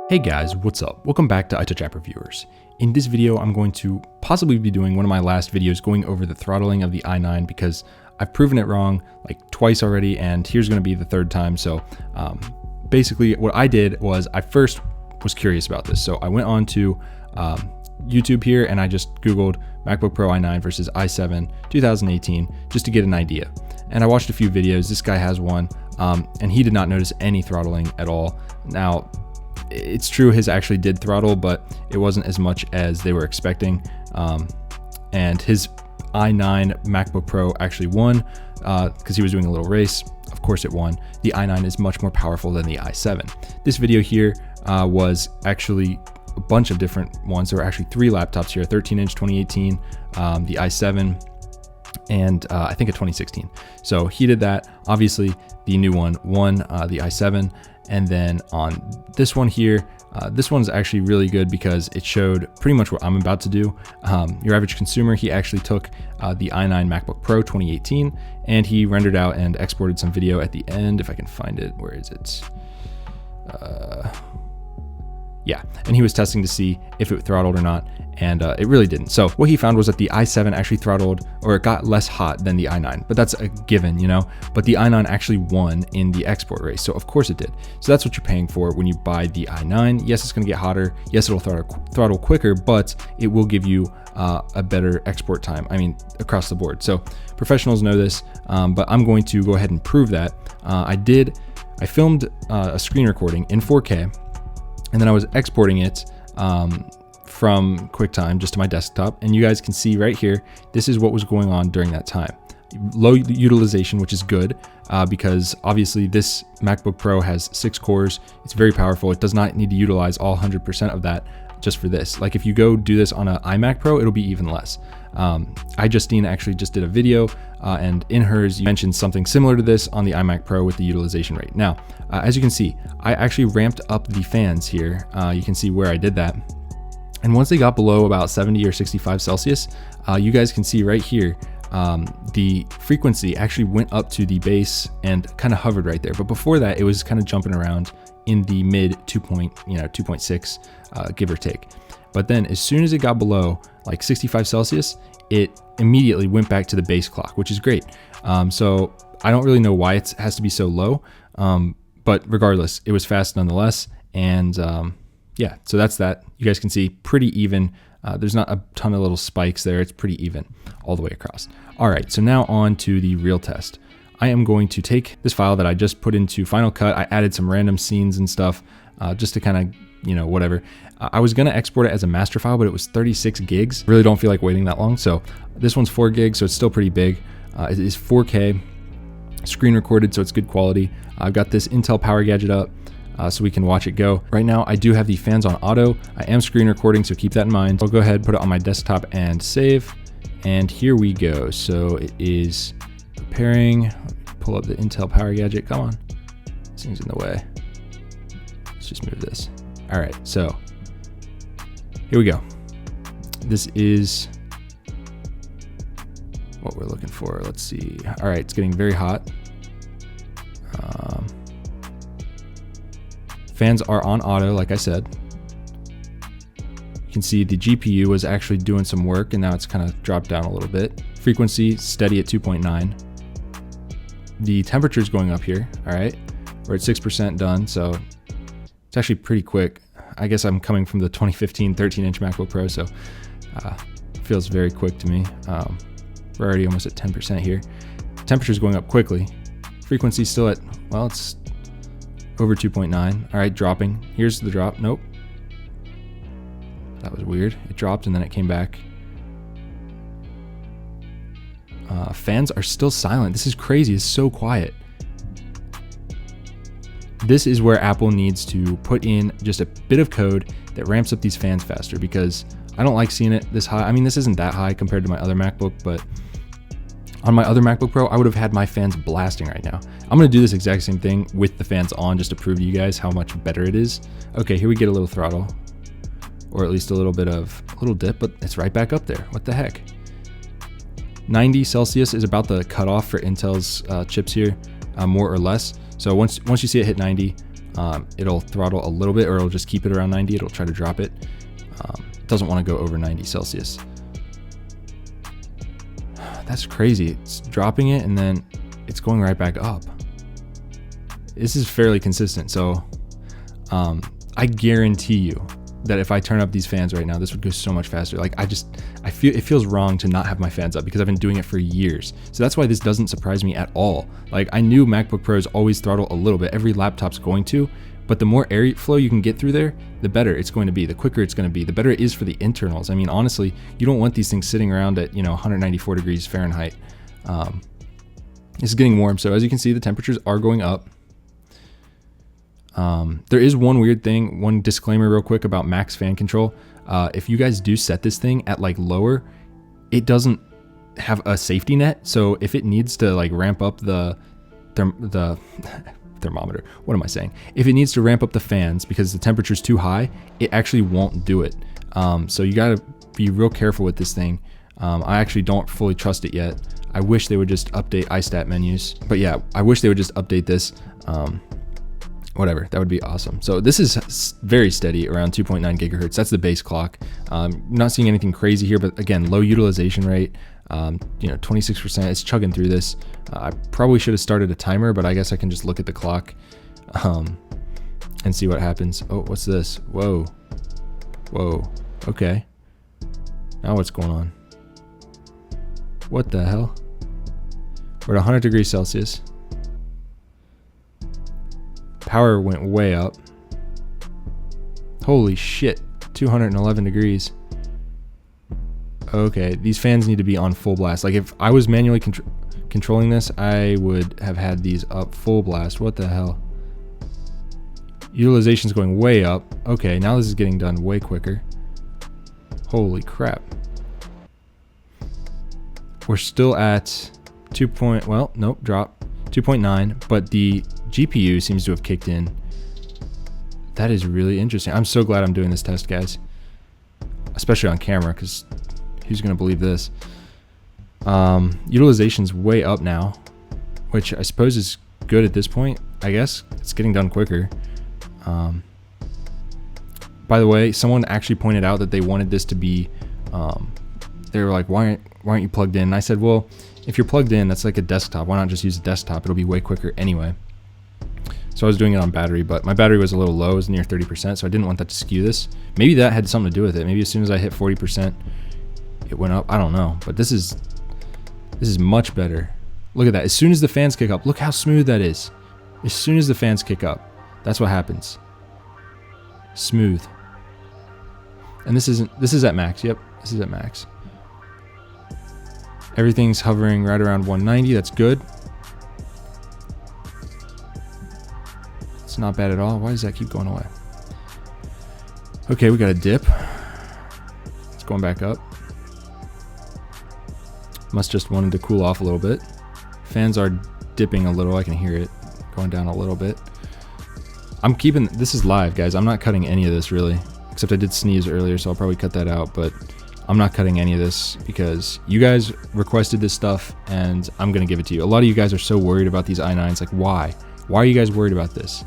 Hey guys, what's up? Welcome back to iTouch App Reviewers. In this video, I'm going to possibly be doing one of my last videos going over the throttling of the i9 because I've proven it wrong like twice already, and here's going to be the third time. So basically what I did was I first was curious about this. So I went on to YouTube here and I just Googled MacBook Pro i9 versus i7 2018 just to get an idea. And I watched a few videos. This guy has one and he did not notice any throttling at all. Now, it's true his actually did throttle, but it wasn't as much as they were expecting. And his i9 MacBook Pro actually won because he was doing a little race. Of course it won. The i9 is much more powerful than the i7. This video here was actually a bunch of different ones. There were actually three laptops here, 13-inch 2018, the i7, and I think a 2016. So he did that. Obviously the new one won, the i7. And then on this one here, this one's actually really good because it showed pretty much what I'm about to do. Your average consumer, he actually took the i9 MacBook Pro 2018 and he rendered out and exported some video at the end. If I can find it, where is it? Yeah, and he was testing to see if it throttled or not, and it really didn't. So what he found was that the i7 actually throttled, or it got less hot than the i9, but that's a given, you know? But the i9 actually won in the export race, so of course it did. So that's what you're paying for when you buy the i9. Yes, it's gonna get hotter. Yes, it'll throttle quicker, but it will give you a better export time, I mean, across the board. So professionals know this, but I'm going to go ahead and prove that. I filmed a screen recording in 4K, and then I was exporting it from QuickTime just to my desktop. And you guys can see right here, this is what was going on during that time. Low utilization, which is good because obviously this MacBook Pro has 6 cores. It's very powerful. It does not need to utilize all 100% of that just for this. Like if you go do this on an iMac Pro, it'll be even less. Justine actually just did a video and in hers, you mentioned something similar to this on the iMac Pro with the utilization rate. Now, as you can see, I actually ramped up the fans here. You can see where I did that. And once they got below about 70 or 65 Celsius, you guys can see right here, the frequency actually went up to the base and kind of hovered right there. But before that, it was kind of jumping around in the mid 2.6, give or take. But then as soon as it got below like 65 Celsius, it immediately went back to the base clock, which is great. So I don't really know why it has to be so low, but regardless, it was fast nonetheless. And yeah, so that's that. You guys can see pretty even. There's not a ton of little spikes there. It's pretty even all the way across. All right, so now on to the real test. I am going to take this file that I just put into Final Cut. I added some random scenes and stuff just to kind of, whatever. I was gonna export it as a master file, but it was 36 gigs. Really don't feel like waiting that long. So this one's 4 gigs, so it's still pretty big. It is 4K, screen recorded, so it's good quality. I've got this Intel Power Gadget up so we can watch it go. Right now, I do have the fans on auto. I am screen recording, so keep that in mind. I'll go ahead, put it on my desktop and save. And here we go. So it is preparing. Pull up the Intel Power Gadget. Come on, this thing's in the way. Let's just move this. All right, so here we go. This is what we're looking for. Let's see. All right, it's getting very hot. Fans are on auto, like I said. You can see the GPU was actually doing some work and now it's kind of dropped down a little bit. Frequency steady at 2.9. The temperature is going up here. All right, we're at 6% done, so it's actually pretty quick. I guess I'm coming from the 2015 13-inch MacBook Pro, so it feels very quick to me. We're already almost at 10% here. Temperature is going up quickly. Frequency still at, well, it's over 2.9. All right, dropping. Here's the drop. Nope. That was weird. It dropped and then it came back. Fans are still silent. This is crazy. It's so quiet. This is where Apple needs to put in just a bit of code that ramps up these fans faster because I don't like seeing it this high. I mean, this isn't that high compared to my other MacBook, but on my other MacBook Pro, I would have had my fans blasting right now. I'm gonna do this exact same thing with the fans on just to prove to you guys how much better it is. Okay, here we get a little throttle, or at least a little dip, but it's right back up there. What the heck? 90 Celsius is about the cutoff for Intel's chips here, more or less. So once you see it hit 90, it'll throttle a little bit, or it'll just keep it around 90. It'll try to drop it. It doesn't want to go over 90 Celsius. That's crazy. It's dropping it and then it's going right back up. This is fairly consistent. So I guarantee you that if I turn up these fans right now, this would go so much faster. Like I feel it feels wrong to not have my fans up because I've been doing it for years. So that's why this doesn't surprise me at all. Like I knew MacBook Pros always throttle a little bit. Every laptop's going to, but the more airflow you can get through there, the better it's going to be, the quicker it's going to be, the better it is for the internals. I mean, honestly, you don't want these things sitting around at, 194 degrees Fahrenheit. It's getting warm. So as you can see, the temperatures are going up. There is one weird thing, one disclaimer real quick about max fan control. If you guys do set this thing at like lower, it doesn't have a safety net. So if it needs to like ramp up the thermometer, what am I saying? If it needs to ramp up the fans because the temperature's too high, it actually won't do it. So you gotta be real careful with this thing. I actually don't fully trust it yet. I wish they would just update iStat menus, but yeah, I wish they would just update this. Whatever, that would be awesome. So this is very steady around 2.9 gigahertz. That's the base clock. Not seeing anything crazy here, but again, low utilization rate. 26%. It's chugging through this. I probably should have started a timer, but I guess I can just look at the clock and see what happens. Oh, what's this? Whoa. Okay. Now what's going on? What the hell? We're at 100 degrees Celsius. Power went way up. Holy shit, 211 degrees. Okay, these fans need to be on full blast. Like if I was manually controlling this, I would have had these up full blast. What the hell? Utilization's going way up. Okay, now this is getting done way quicker. Holy crap. We're still at drop 2.9, but the GPU seems to have kicked in. That is really interesting. I'm so glad I'm doing this test, guys. Especially on camera, because who's going to believe this? Utilization's way up now, which I suppose is good at this point. I guess it's getting done quicker. By the way, someone actually pointed out that they wanted this to be, they were like, why aren't you plugged in? And I said, well, if you're plugged in, that's like a desktop. Why not just use a desktop? It'll be way quicker anyway. So I was doing it on battery, but my battery was a little low. It was near 30%, so I didn't want that to skew this. Maybe that had something to do with it. Maybe as soon as I hit 40%, it went up. I don't know, but this is much better. Look at that. As soon as the fans kick up, look how smooth that is. As soon as the fans kick up, that's what happens. Smooth. And this is at max. Yep, this is at max. Everything's hovering right around 190. That's good. It's not bad at all. Why does that keep going away? Okay, we got a dip. It's going back up. Must just wanted to cool off a little bit. Fans are dipping a little. I can hear it going down a little bit. I'm keeping, this is live, guys. I'm not cutting any of this really, except I did sneeze earlier, so I'll probably cut that out, but I'm not cutting any of this because you guys requested this stuff and I'm going to give it to you. A lot of you guys are so worried about these i9s. Like, why? Why are you guys worried about this?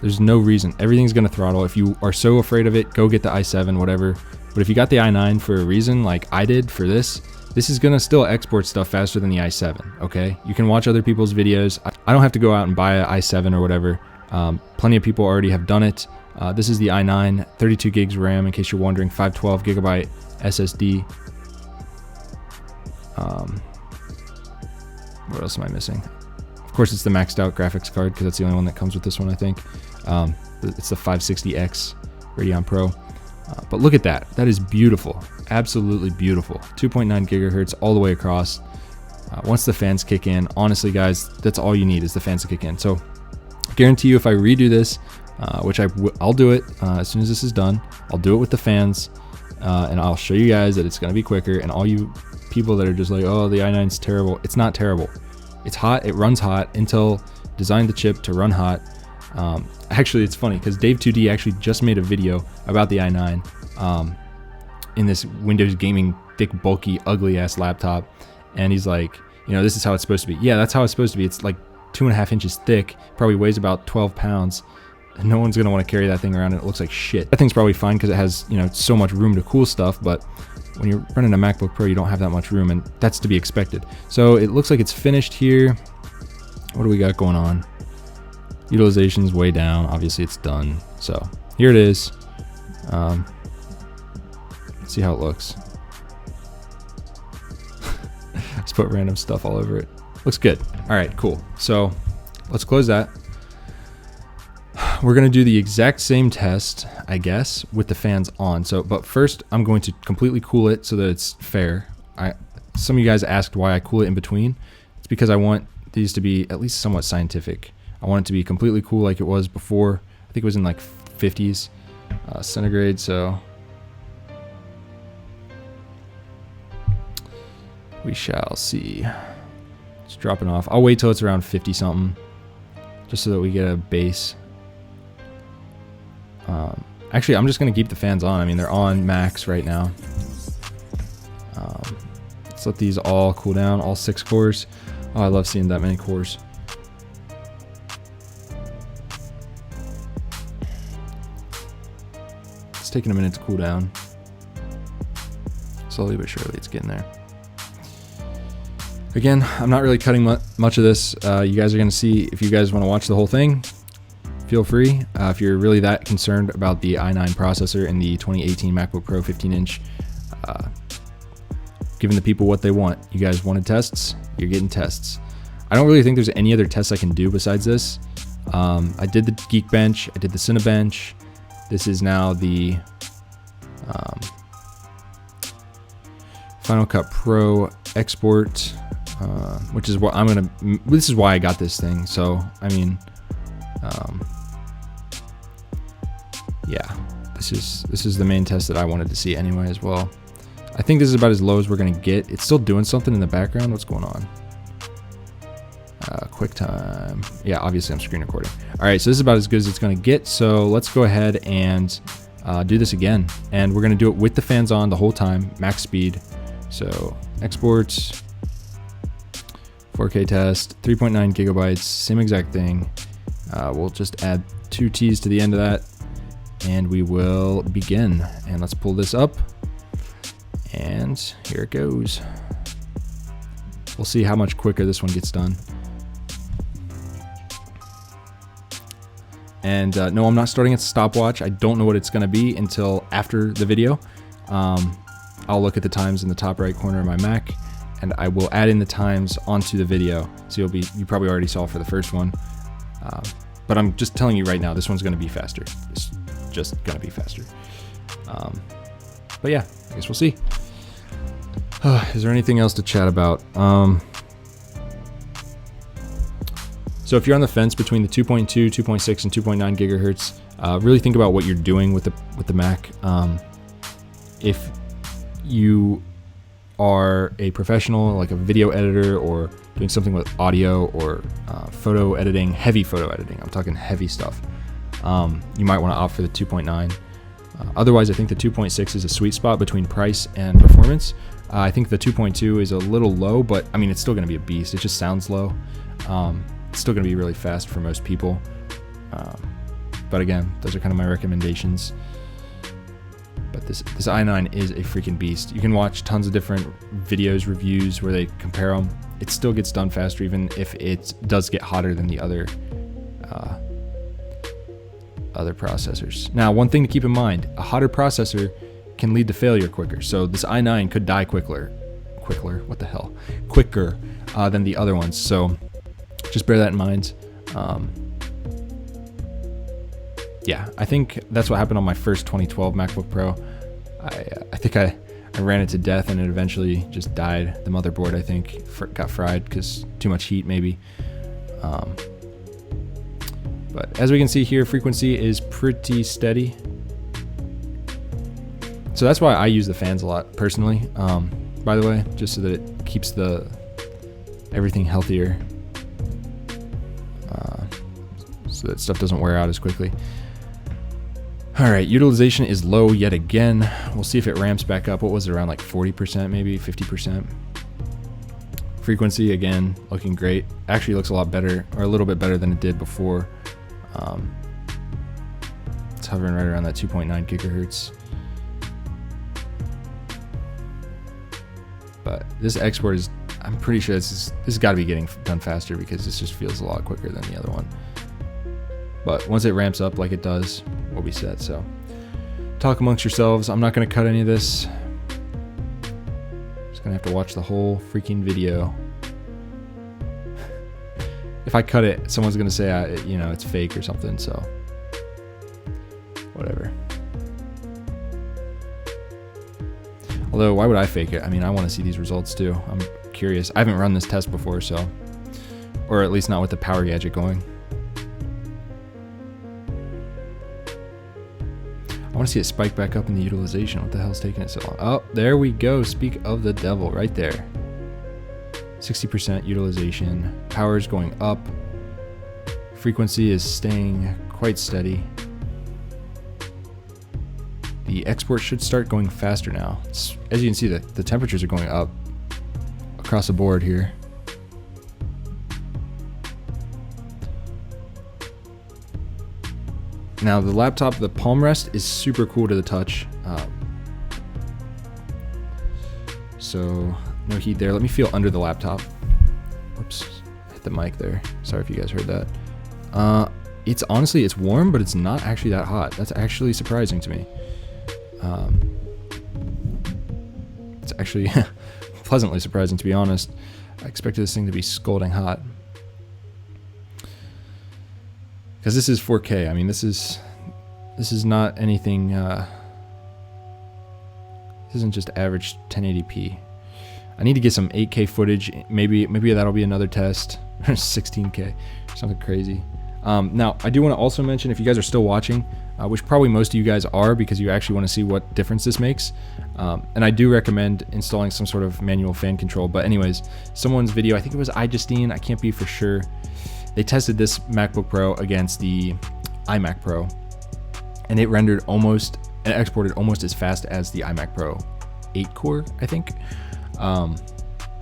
There's no reason. Everything's going to throttle. If you are so afraid of it, go get the i7, whatever. But if you got the i9 for a reason, like I did for this is going to still export stuff faster than the i7, okay? You can watch other people's videos. I don't have to go out and buy an i7 or whatever. Plenty of people already have done it. This is the i9, 32 gigs RAM, in case you're wondering, 512 gigabyte SSD. What else am I missing? Of course, it's the maxed out graphics card because that's the only one that comes with this one, I think. It's the 560X Radeon Pro. But look at that. That is beautiful. Absolutely beautiful. 2.9 gigahertz all the way across. Once the fans kick in, honestly, guys, that's all you need is the fans to kick in. So guarantee you if I redo this, which I'll do it as soon as this is done, I'll do it with the fans, and I'll show you guys that it's going to be quicker. And all you people that are just like, oh, the i9's terrible, it's not terrible. It's hot. It runs hot. Intel designed the chip to run hot. Actually, it's funny because Dave2D actually just made a video about the i9 in this Windows gaming thick, bulky, ugly ass laptop, and he's like, this is how it's supposed to be. Yeah, that's how it's supposed to be. It's like 2.5 inches thick, probably weighs about 12 pounds, No one's gonna want to carry that thing around and it looks like shit. That thing's probably fine because it has, you know, so much room to cool stuff, but when you're running a MacBook Pro, you don't have that much room, and that's to be expected. So it looks like it's finished here. What do we got going on? Utilization's way down. Obviously it's done. So here it is. Let's see how it looks. Just put random stuff all over it. Looks good. All right, cool. So let's close that. We're gonna do the exact same test, I guess, with the fans on. So, but first I'm going to completely cool it so that it's fair. Some of you guys asked why I cool it in between. It's because I want these to be at least somewhat scientific. I want it to be completely cool like it was before. I think it was in like 50s centigrade, so we shall see. It's dropping off. I'll wait till it's around 50 something just so that we get a base. Actually, I'm just going to keep the fans on. I mean, they're on max right now. Let's let these all cool down, all 6 cores. Oh, I love seeing that many cores. It's taking a minute to cool down. Slowly but surely, it's getting there. Again, I'm not really cutting much of this. You guys are going to see, if you guys want to watch the whole thing, feel free. If you're really that concerned about the i9 processor in the 2018 MacBook Pro 15-inch, giving the people what they want. You guys wanted tests, you're getting tests. I don't really think there's any other tests I can do besides this. I did the Geekbench, I did the Cinebench. This is now the Final Cut Pro export, which is what I'm gonna. This is why I got this thing. So I mean, yeah, this is the main test that I wanted to see anyway as well. I think this is about as low as we're gonna get. It's still doing something in the background. What's going on? QuickTime. Yeah, obviously I'm screen recording. All right, so this is about as good as it's gonna get. So let's go ahead and do this again. And we're gonna do it with the fans on the whole time, max speed. So exports, 4K test, 3.9 gigabytes, same exact thing. We'll just add 2 T's to the end of that and we will begin. And let's pull this up. And here it goes. We'll see how much quicker this one gets done. And no, I'm not starting at stopwatch. I don't know what it's gonna be until after the video. I'll look at the times in the top right corner of my Mac and I will add in the times onto the video. So you probably already saw for the first one. But I'm just telling you right now, this one's gonna be faster. It's just gonna be faster. But yeah, I guess we'll see. Is there anything else to chat about? So if you're on the fence between the 2.2, 2.6, and 2.9 gigahertz, really think about what you're doing with the Mac. If you are a professional, like a video editor, or doing something with audio or photo editing, heavy photo editing, I'm talking heavy stuff, you might want to opt for the 2.9. Otherwise, I think the 2.6 is a sweet spot between price and performance. I think the 2.2 is a little low, but I mean, it's still going to be a beast. It just sounds low. It's still going to be really fast for most people. But again, those are kind of my recommendations. But this i9 is a freaking beast. You can watch tons of different videos, reviews where they compare them. It still gets done faster, even if it does get hotter than the other processors. Now, one thing to keep in mind, a hotter processor can lead to failure quicker. So this i9 could die quicker, what the hell? Quicker than the other ones. So just bear that in mind. Yeah, I think that's what happened on my first 2012 MacBook Pro. I think I ran it to death and it eventually just died. The motherboard, I think, got fried because too much heat maybe. But as we can see here, frequency is pretty steady. So that's why I use the fans a lot personally, by the way, just so that it keeps everything healthier, so that stuff doesn't wear out as quickly. All right, utilization is low yet again. We'll see if it ramps back up. What was it, around like 40%, maybe 50%? Frequency, again, looking great. Actually looks a lot better, or a little bit better than it did before. It's hovering right around that 2.9 gigahertz. But this export is, I'm pretty sure this has got to be getting done faster because this just feels a lot quicker than the other one. But once it ramps up like it does, we'll be set. So talk amongst yourselves. I'm not going to cut any of this. Just going to have to watch the whole freaking video. If I cut it, someone's going to say, you know, it's fake or something. So whatever. Although, why would I fake it? I mean, I want to see these results too. I'm curious. I haven't run this test before, so, or at least not with the power gadget going. I want to see it spike back up in the utilization. What the hell's taking it so long? Oh, there we go. Speak of the devil right there. 60% utilization. Power is going up. Frequency is staying quite steady. The export should start going faster now. As you can see, the temperatures are going up across the board here. Now the laptop, the palm rest is super cool to the touch. So no heat there. Let me feel under the laptop. Whoops, hit the mic there. Sorry if you guys heard that. It's honestly, it's warm, but it's not actually that hot. That's actually surprising to me. It's actually pleasantly surprising, to be honest. I expected this thing to be scalding hot. Because this is 4K. I mean, this is not anything. This isn't just average 1080p. I need to get some 8K footage. Maybe that'll be another test. 16K, something crazy. Now, I do want to also mention, if you guys are still watching, which probably most of you guys are because you actually want to see what difference this makes, and I do recommend installing some sort of manual fan control. But anyways, someone's video, I think it was iJustine, I can't be for sure, they tested this MacBook Pro against the iMac Pro, and it rendered almost and exported almost as fast as the iMac Pro 8 core, I think.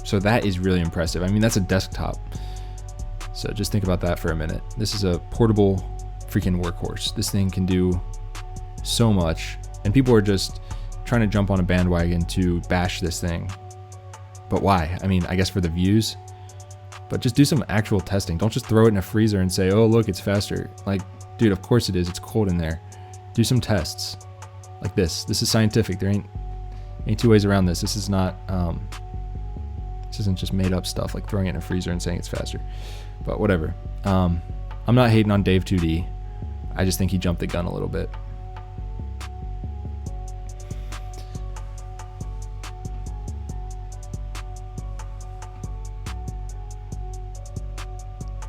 So that is really impressive. I mean, that's a desktop. So just think about that for a minute. This is a portable freaking workhorse. This thing can do so much, and people are just trying to jump on a bandwagon to bash this thing. But why? I mean, I guess for the views, but just do some actual testing. Don't just throw it in a freezer and say, oh, look, it's faster. Like, dude, of course it is. It's cold in there. Do some tests like this. This is scientific. There ain't two ways around this. This is not, this isn't just made up stuff like throwing it in a freezer and saying it's faster. But whatever. I'm not hating on Dave 2D. I just think he jumped the gun a little bit.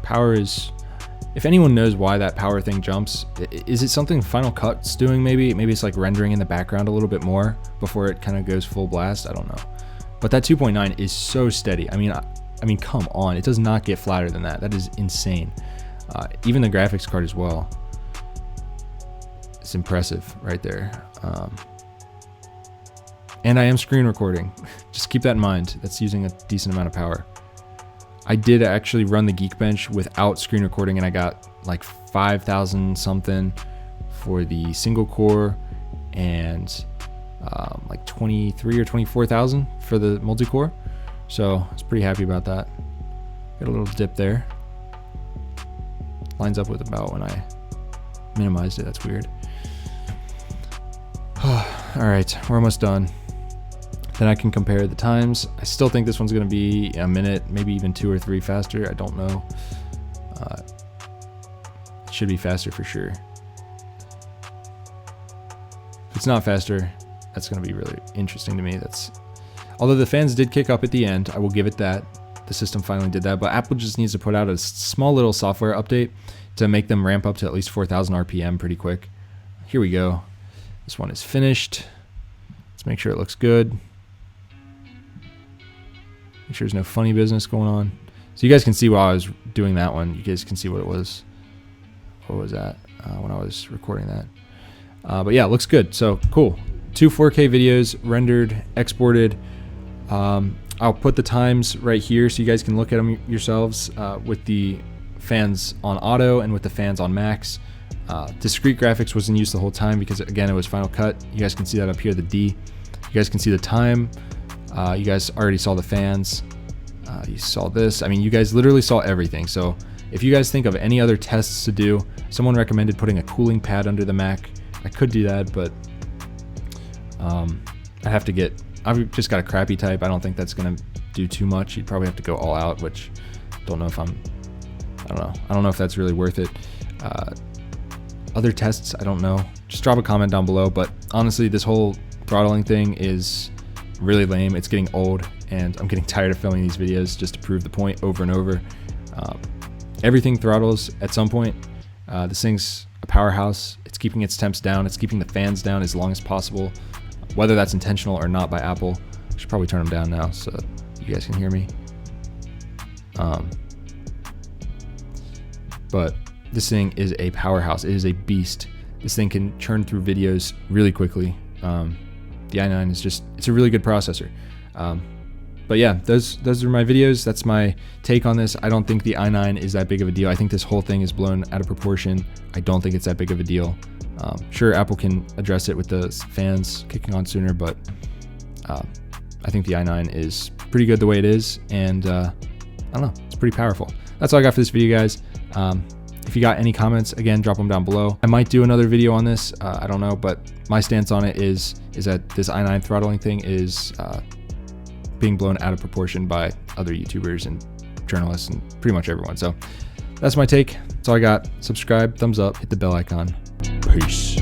Power is, if anyone knows why that power thing jumps, is it something Final Cut's doing maybe? Maybe it's like rendering in the background a little bit more before it kind of goes full blast. I don't know. But that 2.9 is so steady. I mean, come on. It does not get flatter than that. That is insane. Even the graphics card as well. It's impressive right there. And I am screen recording. Just keep that in mind. That's using a decent amount of power. I did actually run the Geekbench without screen recording, and I got like 5,000 something for the single core and like 23 or 24,000 for the multi-core. So I was pretty happy about that. Got a little dip there. Lines up with about when I minimized it. That's weird. All right, we're almost done. Then I can compare the times. I still think this one's going to be a minute, maybe even 2 or 3 faster. I don't know. It should be faster for sure. If it's not faster, that's going to be really interesting to me. Although the fans did kick up at the end, I will give it that. The system finally did that, but Apple just needs to put out a small little software update to make them ramp up to at least 4,000 RPM pretty quick. Here we go. This one is finished. Let's make sure it looks good. Make sure there's no funny business going on. So you guys can see while I was doing that one, you guys can see what it was. What was that when I was recording that? But yeah, it looks good. So cool. 2 4K videos rendered, exported. I'll put the times right here so you guys can look at them yourselves with the fans on auto and with the fans on max. Discrete graphics was in use the whole time because, again, it was Final Cut. You guys can see that up here, the D. You guys can see the time. You guys already saw the fans. You saw this. I mean, you guys literally saw everything. So if you guys think of any other tests to do, someone recommended putting a cooling pad under the Mac. I could do that, but I've just got a crappy type. I don't think that's gonna do too much. You'd probably have to go all out, which I don't know if that's really worth it. Other tests, I don't know. Just drop a comment down below. But honestly, this whole throttling thing is really lame. It's getting old, and I'm getting tired of filming these videos just to prove the point over and over. Everything throttles at some point. This thing's a powerhouse. It's keeping its temps down. It's keeping the fans down as long as possible, whether that's intentional or not by Apple. I should probably turn them down now so you guys can hear me. But this thing is a powerhouse. It is a beast. This thing can churn through videos really quickly. The i9 is it's a really good processor. But yeah, those are my videos. That's my take on this. I don't think the i9 is that big of a deal. I think this whole thing is blown out of proportion. I don't think it's that big of a deal. Sure, Apple can address it with the fans kicking on sooner, but I think the i9 is pretty good the way it is, and I don't know, it's pretty powerful. That's all I got for this video, guys. If you got any comments, again, drop them down below. I might do another video on this. I don't know, but my stance on it is that this i9 throttling thing is being blown out of proportion by other YouTubers and journalists and pretty much everyone. So that's my take. That's all I got. Subscribe, thumbs up, hit the bell icon. Peace.